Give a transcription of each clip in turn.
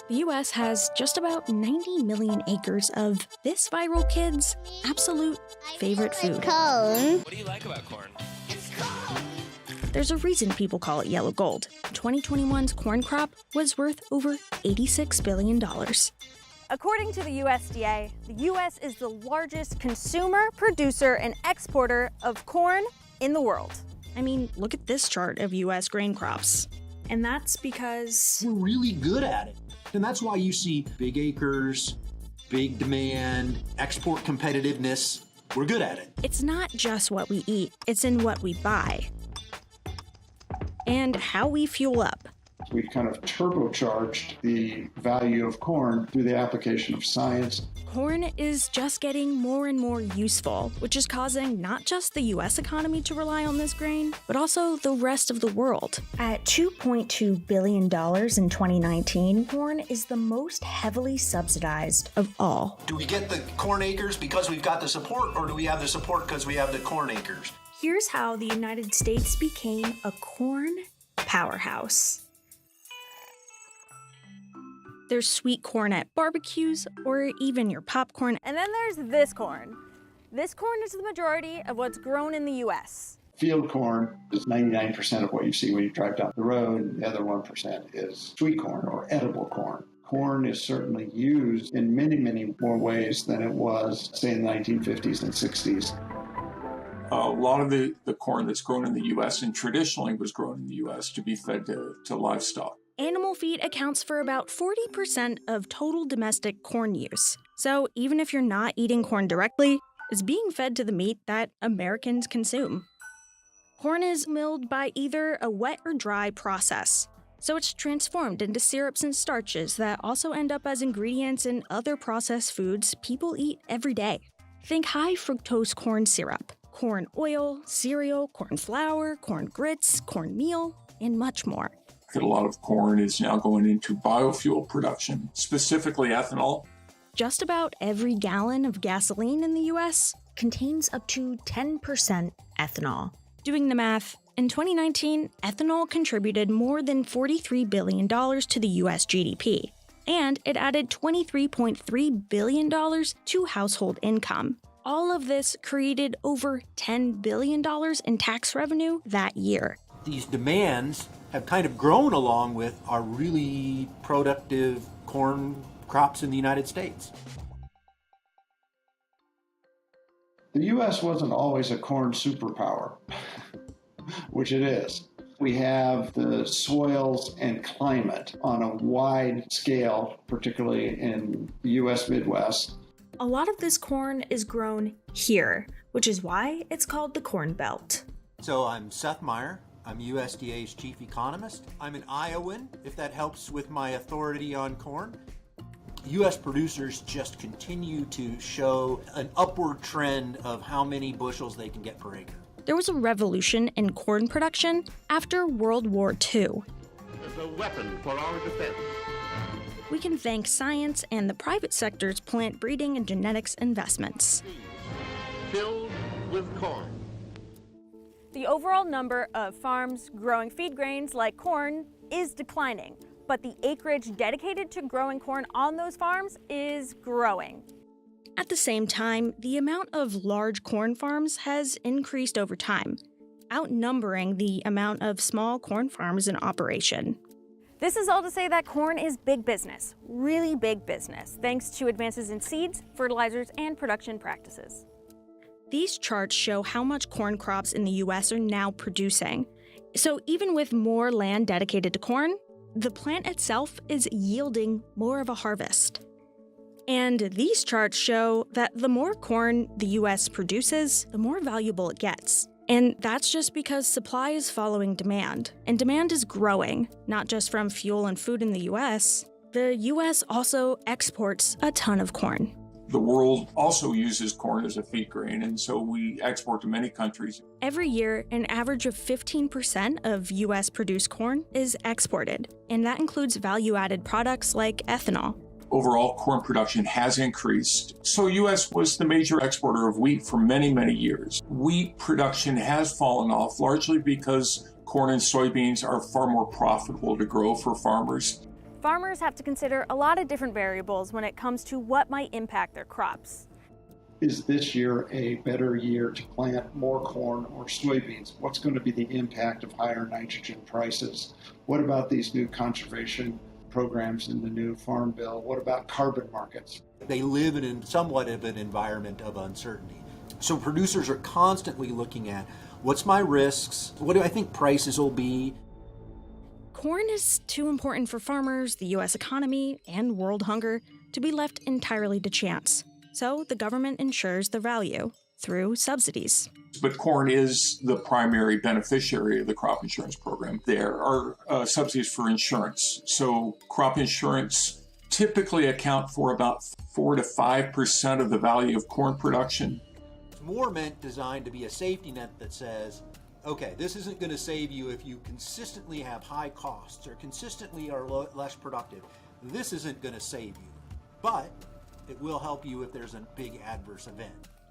The US has just about 90 million acres of this viral kid's absolute favorite food. Cone. What do you like about corn? It's cold. There's a reason people call it yellow gold. 2021's corn crop was worth over $86 billion. According to the USDA, the U.S. is the largest consumer, producer, and exporter of corn in the world. I mean, look at this chart of US grain crops. And that's because we're really good at it. And that's why you see big acres, big demand, export competitiveness. We're good at it. It's not just what we eat, it's in what we buy and how we fuel up. We've kind of turbocharged the value of corn through the application of science. Corn is just getting more and more useful, which is causing not just the US economy to rely on this grain, but also the rest of the world. At $2.2 billion in 2019, corn is the most heavily subsidized of all. Do we get the corn acres because we've got the support, or do we have the support because we have the corn acres? Here's how the United States became a corn powerhouse. There's sweet corn at barbecues or even your popcorn. And then there's this corn. This corn is the majority of what's grown in the U.S. Field corn is 99% of what you see when you drive down the road. The other 1% is sweet corn or edible corn. Corn is certainly used in many, many more ways than it was, say, in the 1950s and 60s. A lot of the corn that's grown in the U.S. and traditionally was grown in the U.S. to be fed to livestock. Animal feed accounts for about 40% of total domestic corn use. So even if you're not eating corn directly, it's being fed to the meat that Americans consume. Corn is milled by either a wet or dry process. So it's transformed into syrups and starches that also end up as ingredients in other processed foods people eat every day. Think high fructose corn syrup, corn oil, cereal, corn flour, corn grits, cornmeal, and much more. That a lot of corn is now going into biofuel production, specifically ethanol. Just about every gallon of gasoline in the US contains up to 10% ethanol. Doing the math, in 2019, ethanol contributed more than $43 billion to the US GDP, and it added $23.3 billion to household income. All of this created over $10 billion in tax revenue that year. These demands have kind of grown along with our really productive corn crops in the United States. The U.S. wasn't always a corn superpower, which it is. We have the soils and climate on a wide scale, particularly in the U.S. Midwest. A lot of this corn is grown here, which is why it's called the Corn Belt. So I'm Seth Meyer. I'm USDA's chief economist. I'm an Iowan, if that helps with my authority on corn. U.S. producers just continue to show an upward trend of how many bushels they can get per acre. There was a revolution in corn production after World War II. As a weapon for our defense. We can thank science and the private sector's plant breeding and genetics investments. Filled with corn. The overall number of farms growing feed grains like corn is declining, but the acreage dedicated to growing corn on those farms is growing. At the same time, the amount of large corn farms has increased over time, outnumbering the amount of small corn farms in operation. This is all to say that corn is big business, really big business, thanks to advances in seeds, fertilizers, and production practices. These charts show how much corn crops in the US are now producing. So even with more land dedicated to corn, the plant itself is yielding more of a harvest. And these charts show that the more corn the US produces, the more valuable it gets. And that's just because supply is following demand. And demand is growing, not just from fuel and food in the US. The US also exports a ton of corn. The world also uses corn as a feed grain, and so we export to many countries. Every year, an average of 15% of US produced corn is exported, and that includes value-added products like ethanol. Overall, corn production has increased. So U.S. was the major exporter of wheat for many, many years. Wheat production has fallen off largely because corn and soybeans are far more profitable to grow for farmers. Farmers have to consider a lot of different variables when it comes to what might impact their crops. Is this year a better year to plant more corn or soybeans? What's going to be the impact of higher nitrogen prices? What about these new conservation programs in the new Farm Bill? What about carbon markets? They live in somewhat of an environment of uncertainty. So producers are constantly looking at, what's my risks? What do I think prices will be? Corn is too important for farmers, the U.S. economy, and world hunger to be left entirely to chance. So the government ensures the value through subsidies. But corn is the primary beneficiary of the crop insurance program. There are subsidies for insurance. So crop insurance typically account for about 4 to 5% of the value of corn production. It's more designed to be a safety net that says, okay, this isn't going to save you if you consistently have high costs or consistently are less productive. This isn't going to save you, but it will help you if there's a big adverse event.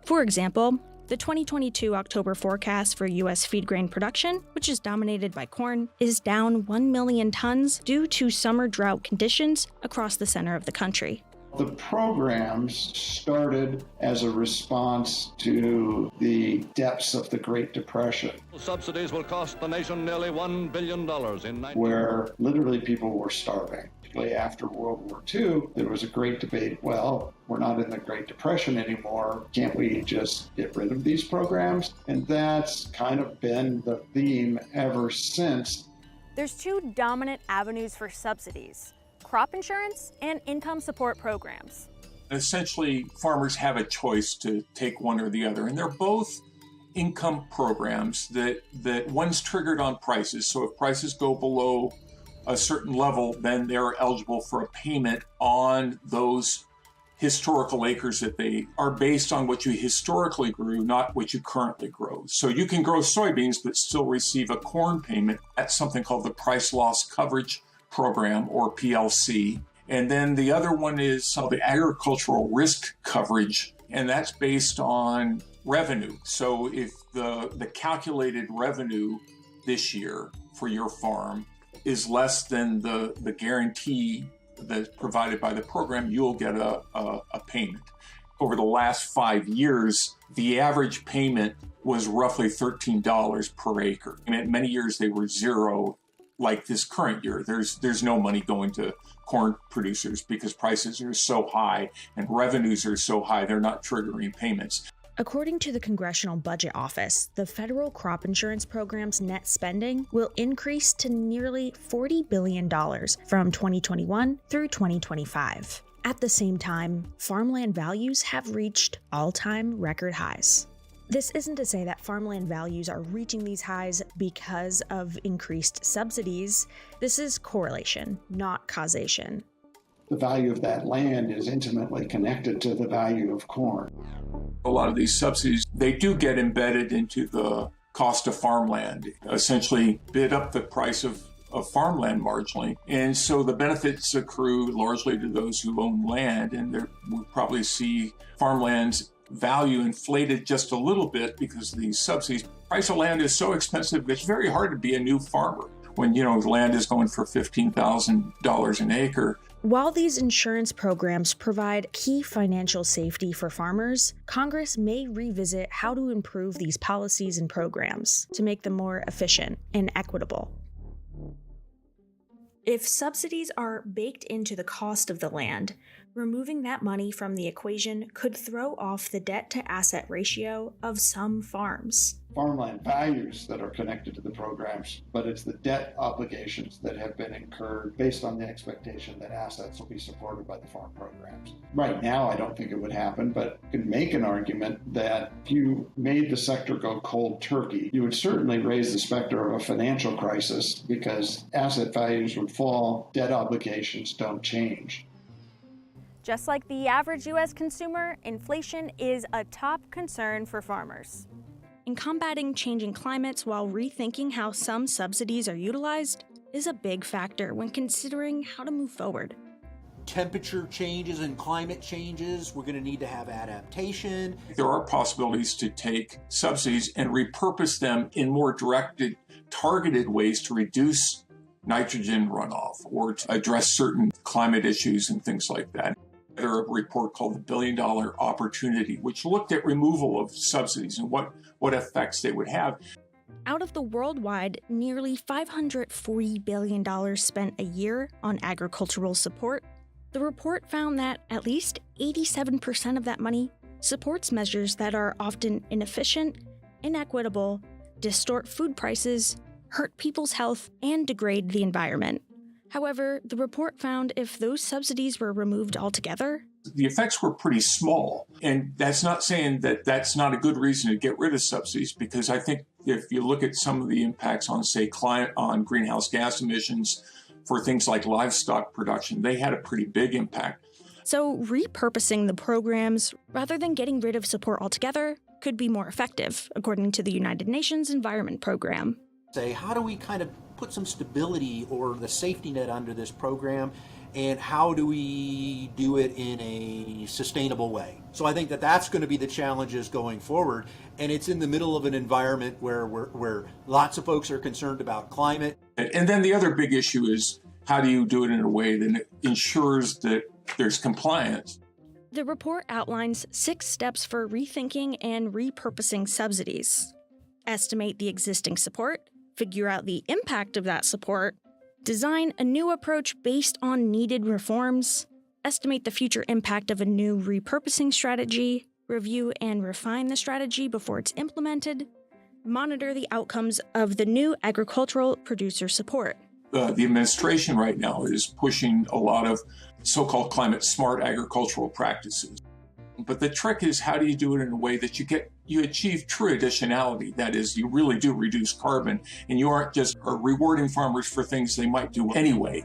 For example, the 2022 October forecast for U.S. feed grain production, which is dominated by corn, is down 1 million tons due to summer drought conditions across the center of the country. The programs started as a response to the depths of the Great Depression. Subsidies will cost the nation nearly $1 billion where literally people were starving. After World War II, there was a great debate, well, we're not in the Great Depression anymore. Can't we just get rid of these programs? And that's kind of been the theme ever since. There's two dominant avenues for subsidies: crop insurance and income support programs. Essentially, farmers have a choice to take one or the other, and they're both income programs that one's triggered on prices. So if prices go below a certain level, then they're eligible for a payment on those historical acres that they are based on what you historically grew, not what you currently grow. So you can grow soybeans but still receive a corn payment. That's something called the Price Loss Coverage Program, or PLC. And then the other one is the Agricultural Risk Coverage, and that's based on revenue. So if the calculated revenue this year for your farm is less than the guarantee that's provided by the program, you'll get a payment. Over the last 5 years, the average payment was roughly $13 per acre. And in many years they were zero, like this current year. There's no money going to corn producers because prices are so high and revenues are so high, they're not triggering payments. According to the Congressional Budget Office, the federal crop insurance program's net spending will increase to nearly $40 billion from 2021 through 2025. At the same time, farmland values have reached all-time record highs. This isn't to say that farmland values are reaching these highs because of increased subsidies. This is correlation, not causation. The value of that land is intimately connected to the value of corn. A lot of these subsidies, they do get embedded into the cost of farmland, essentially bid up the price of farmland marginally. And so the benefits accrue largely to those who own land, and we'll probably see farmland's value inflated just a little bit because of these subsidies. Price of land is so expensive, it's very hard to be a new farmer when, land is going for $15,000 an acre. While these insurance programs provide key financial safety for farmers, Congress may revisit how to improve these policies and programs to make them more efficient and equitable. If subsidies are baked into the cost of the land, removing that money from the equation could throw off the debt-to-asset ratio of some farms. Farmland values that are connected to the programs, but it's the debt obligations that have been incurred based on the expectation that assets will be supported by the farm programs. Right now, I don't think it would happen, but you can make an argument that if you made the sector go cold turkey, you would certainly raise the specter of a financial crisis because asset values would fall, debt obligations don't change. Just like the average U.S. consumer, inflation is a top concern for farmers. In combating changing climates while rethinking how some subsidies are utilized is a big factor when considering how to move forward. Temperature changes and climate changes, we're going to need to have adaptation. There are possibilities to take subsidies and repurpose them in more directed, targeted ways to reduce nitrogen runoff or to address certain climate issues and things like that. There's a report called the $1 Billion Opportunity, which looked at removal of subsidies and what effects they would have. Out of the worldwide nearly $540 billion spent a year on agricultural support, the report found that at least 87% of that money supports measures that are often inefficient, inequitable, distort food prices, hurt people's health, and degrade the environment. However, the report found if those subsidies were removed altogether, the effects were pretty small. And that's not saying that that's not a good reason to get rid of subsidies, because I think if you look at some of the impacts on, say, on greenhouse gas emissions for things like livestock production, they had a pretty big impact. So repurposing the programs, rather than getting rid of support altogether, could be more effective, according to the United Nations Environment Program. Say, how do we kind of put some stability or the safety net under this program, and how do we do it in a sustainable way? So I think that that's going to be the challenges going forward, and it's in the middle of an environment where lots of folks are concerned about climate. And then the other big issue is, how do you do it in a way that ensures that there's compliance? The report outlines 6 steps for rethinking and repurposing subsidies. Estimate the existing support, figure out the impact of that support, design a new approach based on needed reforms, estimate the future impact of a new repurposing strategy, review and refine the strategy before it's implemented, monitor the outcomes of the new agricultural producer support. The administration right now is pushing a lot of so-called climate smart agricultural practices. But the trick is, how do you do it in a way that you achieve true additionality? That is, you really do reduce carbon, and you aren't just rewarding farmers for things they might do anyway.